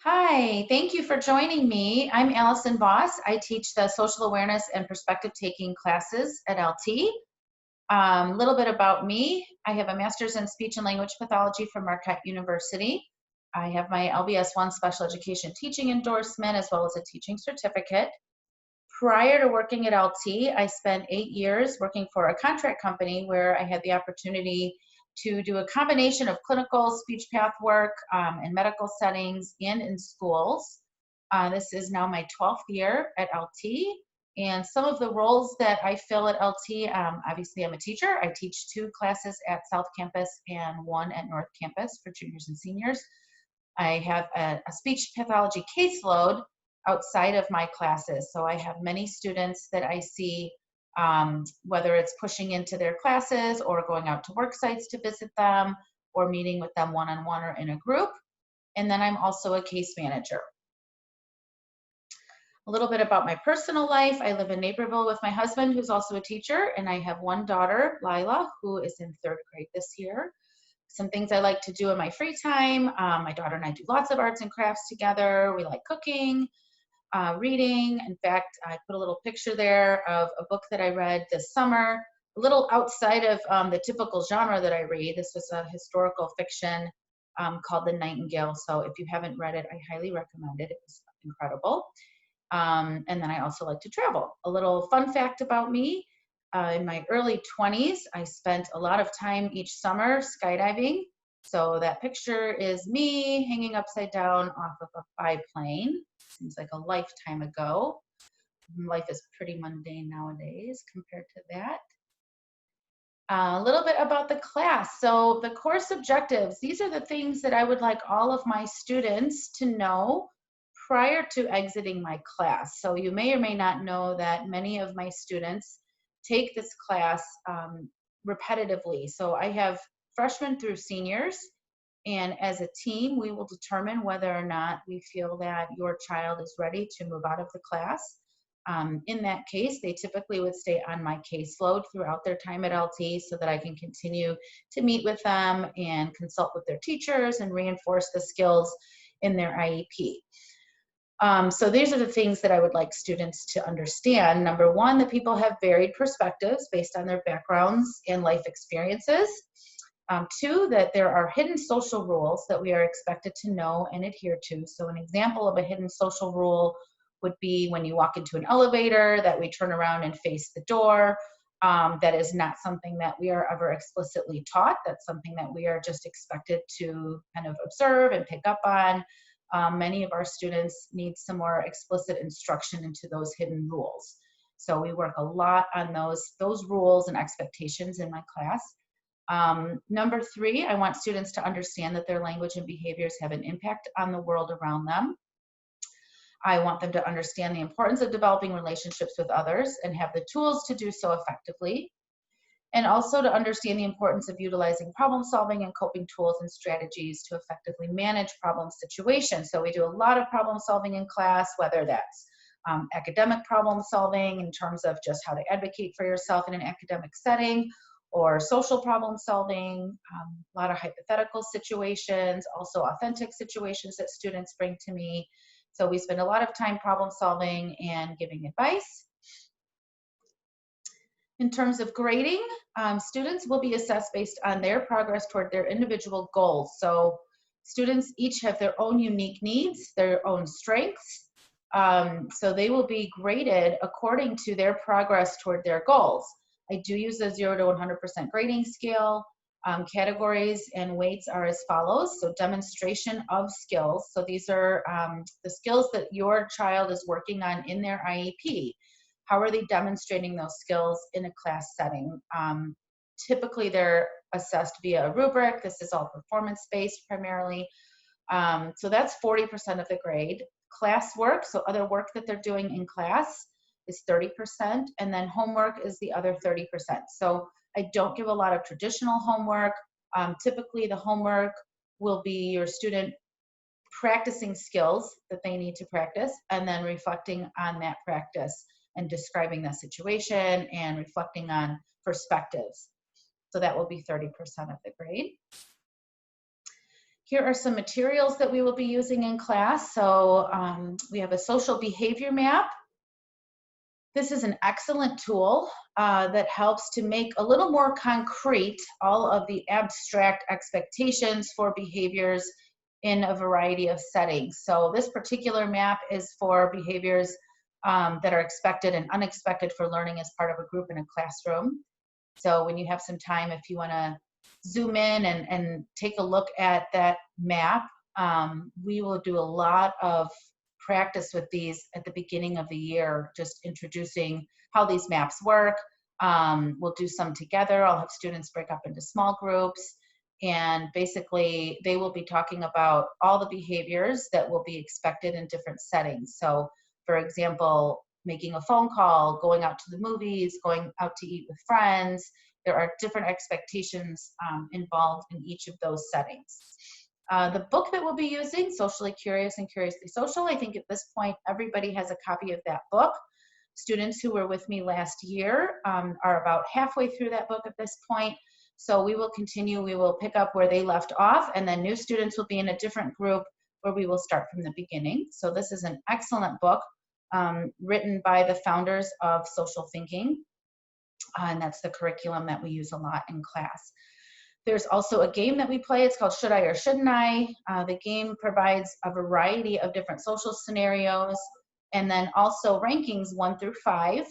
Hi, thank you for joining me. I'm Allyson Voss. I teach the social awareness and perspective taking classes at LT. A little bit about me. I have a master's in speech and language pathology from Marquette University. I have my LBS-1 special education teaching endorsement as well as a teaching certificate. Prior to working at LT, I spent 8 years working for a contract company where I had the opportunity to do a combination of clinical speech path work in medical settings and in schools. This is now my 12th year at LT. And some of the roles that I fill at LT, obviously I'm a teacher. I teach 2 classes at South Campus and 1 at North Campus for juniors and seniors. I have a speech pathology caseload outside of my classes. So I have many students that I see, whether it's pushing into their classes or going out to work sites to visit them or meeting with them one-on-one or in a group. And then I'm also a case manager. A little bit about my personal life. I live in Naperville with my husband, who's also a teacher, and I have one daughter, Lila, who is in 3rd grade this year. Some things I like to do in my free time. My daughter and I do lots of arts and crafts together. We like cooking, reading. In fact, I put a little picture there of a book that I read this summer, a little outside of the typical genre that I read. This was a historical fiction called The Nightingale. So if you haven't read it, I highly recommend it. It was incredible. And then I also like to travel. A little fun fact about me. In my early 20s, I spent a lot of time each summer skydiving. So that picture is me hanging upside down off of a biplane. Seems like a lifetime ago. Life is pretty mundane nowadays compared to that. A little bit about the class. So the course objectives, these are the things that I would like all of my students to know prior to exiting my class. So you may or may not know that many of my students take this class repetitively. So I have freshmen through seniors, and as a team, we will determine whether or not we feel that your child is ready to move out of the class. In that case, they typically would stay on my caseload throughout their time at LT so that I can continue to meet with them and consult with their teachers and reinforce the skills in their IEP. So these are the things that I would like students to understand. Number one, that people have varied perspectives based on their backgrounds and life experiences. 2, that there are hidden social rules that we are expected to know and adhere to. So an example of a hidden social rule would be when you walk into an elevator that we turn around and face the door. That is not something that we are ever explicitly taught. That's something that we are just expected to kind of observe and pick up on. Many of our students need some more explicit instruction into those hidden rules. So we work a lot on those rules and expectations in my class. Number 3, I want students to understand that their language and behaviors have an impact on the world around them. I want them to understand the importance of developing relationships with others and have the tools to do so effectively. And also to understand the importance of utilizing problem solving and coping tools and strategies to effectively manage problem situations. So we do a lot of problem solving in class, whether that's academic problem solving in terms of just how to advocate for yourself in an academic setting, or social problem solving, a lot of hypothetical situations, also authentic situations that students bring to me. So we spend a lot of time problem solving and giving advice. In terms of grading, students will be assessed based on their progress toward their individual goals. So students each have their own unique needs, their own strengths. So they will be graded according to their progress toward their goals. I do use a 0 to 100% grading scale. Categories and weights are as follows. So demonstration of skills. So these are the skills that your child is working on in their IEP. How are they demonstrating those skills in a class setting? Typically, they're assessed via a rubric. This is all performance-based primarily. So that's 40% of the grade. Class work, so other work that they're doing in class, is 30%, and then homework is the other 30%. So I don't give a lot of traditional homework. Typically, the homework will be your student practicing skills that they need to practice and then reflecting on that practice and describing the situation and reflecting on perspectives. So that will be 30% of the grade. Here are some materials that we will be using in class. So we have a social behavior map. This is an excellent tool that helps to make a little more concrete all of the abstract expectations for behaviors in a variety of settings. So this particular map is for behaviors that are expected and unexpected for learning as part of a group in a classroom. So when you have some time, if you want to zoom in and take a look at that map, we will do a lot of practice with these at the beginning of the year, just introducing how these maps work. We'll do some together. I'll have students break up into small groups, and basically they will be talking about all the behaviors that will be expected in different settings. So for example, making a phone call, going out to the movies, going out to eat with friends. There are different expectations involved in each of those settings. The book that we'll be using, Socially Curious and Curiously Social, I think at this point everybody has a copy of that book. Students who were with me last year are about halfway through that book at this point. So we will continue, we will pick up where they left off, and then new students will be in a different group where we will start from the beginning. So this is an excellent book written by the founders of social thinking, and that's the curriculum that we use a lot in class. There's also a game that we play. It's called Should I or Shouldn't I? The game provides a variety of different social scenarios, and then also rankings 1 through 5.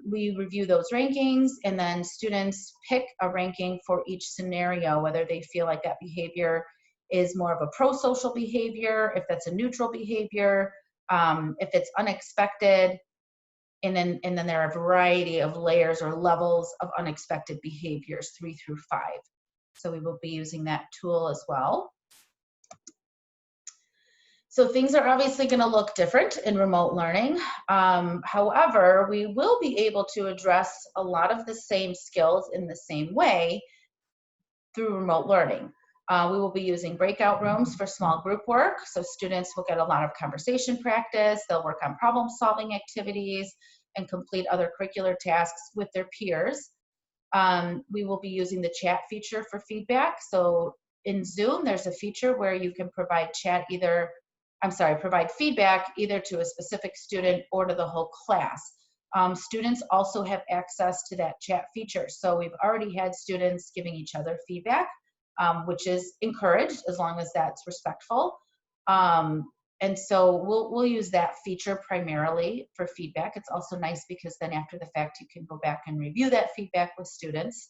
We review those rankings, and then students pick a ranking for each scenario, whether they feel like that behavior is more of a pro-social behavior, if that's a neutral behavior, if it's unexpected, and then there are a variety of layers or levels of unexpected behaviors, 3 through 5. So we will be using that tool as well. So things are obviously going to look different in remote learning. However, we will be able to address a lot of the same skills in the same way through remote learning. We will be using breakout rooms for small group work, so students will get a lot of conversation practice. They'll work on problem-solving activities and complete other curricular tasks with their peers. We will be using the chat feature for feedback. So in Zoom, there's a feature where you can provide provide feedback either to a specific student or to the whole class. Students also have access to that chat feature. So we've already had students giving each other feedback, which is encouraged as long as that's respectful. And so we'll use that feature primarily for feedback. It's also nice because then after the fact, you can go back and review that feedback with students.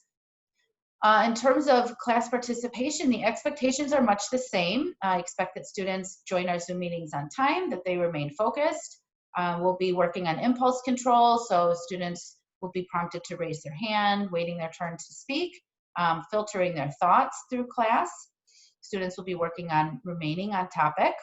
In terms of class participation, the expectations are much the same. I expect that students join our Zoom meetings on time, that they remain focused. We'll be working on impulse control, so students will be prompted to raise their hand, waiting their turn to speak, filtering their thoughts through class. Students will be working on remaining on topic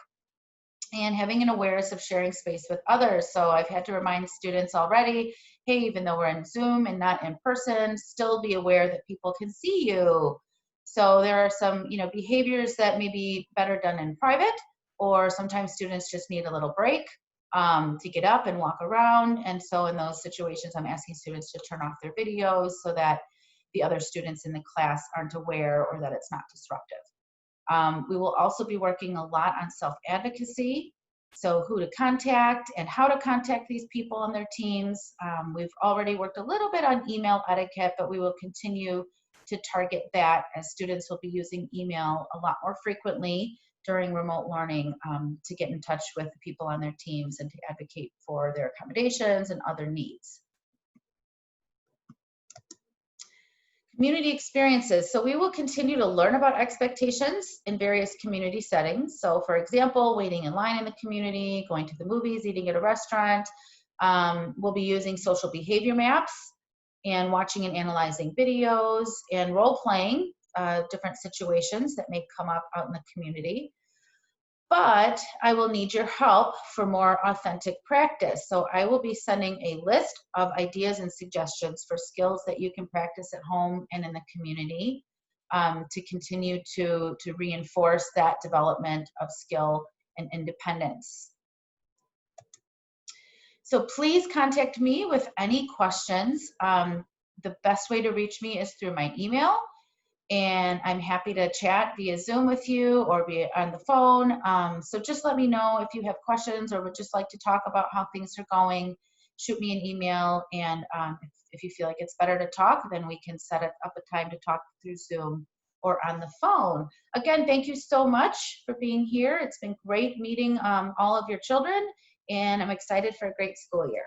and having an awareness of sharing space with others. So I've had to remind students already, hey, even though we're in Zoom and not in person, still be aware that people can see you. So there are some, behaviors that may be better done in private, or sometimes students just need a little break to get up and walk around. And so in those situations, I'm asking students to turn off their videos so that the other students in the class aren't aware or that it's not disruptive. We will also be working a lot on self-advocacy, so who to contact and how to contact these people on their teams. We've already worked a little bit on email etiquette, but we will continue to target that as students will be using email a lot more frequently during remote learning to get in touch with the people on their teams and to advocate for their accommodations and other needs. Community experiences. So we will continue to learn about expectations in various community settings. So for example, waiting in line in the community, going to the movies, eating at a restaurant. We'll be using social behavior maps and watching and analyzing videos and role-playing different situations that may come up out in the community. But I will need your help for more authentic practice. So I will be sending a list of ideas and suggestions for skills that you can practice at home and in the community to continue to reinforce that development of skill and independence. So please contact me with any questions. The best way to reach me is through my email. and I'm happy to chat via Zoom with you or be on the phone. So just let me know if you have questions or would just like to talk about how things are going. Shoot me an email, and if you feel like it's better to talk, then we can set up a time to talk through Zoom or on the phone. Again, thank you so much for being here. It's been great meeting all of your children, and I'm excited for a great school year.